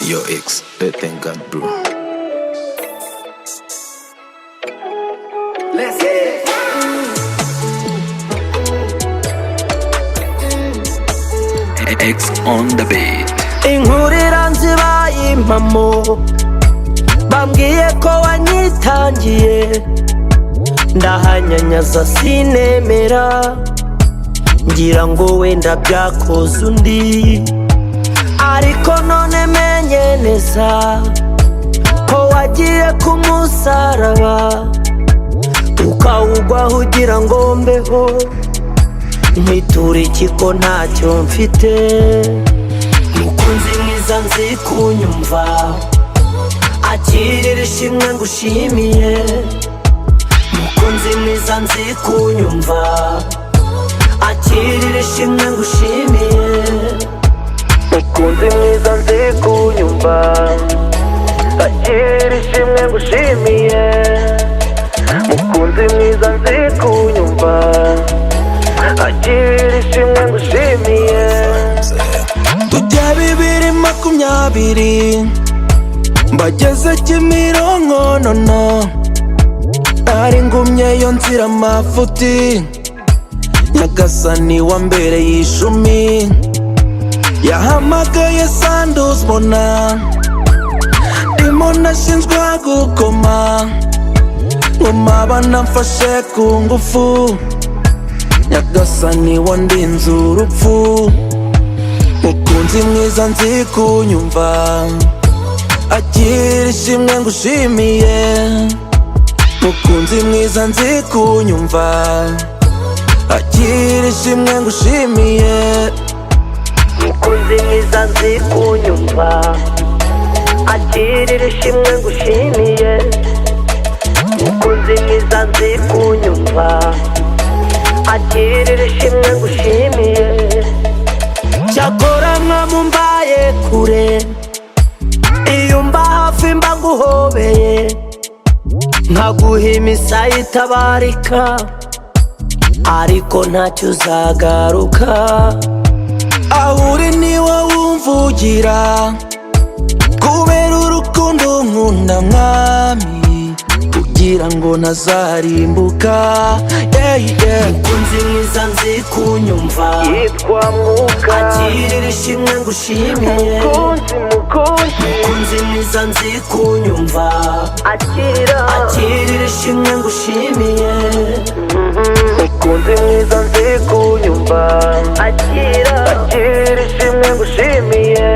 Your ex, thank God, bro. Let's get it. X on the beat. Inkurira nzibaye impamo, bambwiye ko wanyitangiye, ndahanyanyaza sinemera, ngira ngo wenda byakoze undi, ariko none menye neza ko wagiye ku musaraba, ukawugwaho ugira ngo mbeho, nkwitura iki ko ntacyo mfite. Mukunzi mwiza nzi kunyumva, akirira ishimwe ngushimiye. Mukunzi mwiza nzi kunyumva, akirira ishimwe ngushimiye. Mukunzi mwiza nzi kunyumva, akirira ishimwe ngushimiye. Mukunzi mwiza nzi kunyumva, akirira ishimwe ngushimiye. Tujya 2020 mbageze Kimironko nono, nari ngumyeyo nzira amafuti, Nyagasani wambereye ishumi, yahamagaye Sandoz mbona ndimo nashinzwe gukoma, ngoma banamfashe ku ngufu, Nyagasani wandinze urupfu. Mukunzi mwiza nzi kunyumva, akira ishimwe ngushimiye. Mukunzi mwiza nzi kunyumva, akira ishimwe ngushimiye. Mukunzi mwiza nzi kunyumva, akira ishimwe ngushimiye. Mukunzi mwiza nzi kunyumva, akira ishimwe ngushimiye. Cyakora mwamumbaye kure, iyo mba hafi mba nguhobeye, nkaguha imisaya itabarika, ariko ntacyo uzagaruka. Aho uri ni wowe umvugira, kubera urukundo nkunda mwami, kugira ngo ntazarimbuka. Mukunzi mwiza nzi kunyumva, yitwa Mwuka, akirira ishimwe ngushimiye. Mukunzi mwiza nzi kunyumva, akirira ishimwe ngushimiye. Mukunzi mwiza nzi kunyumva, akirira ishimwe ngushimiye.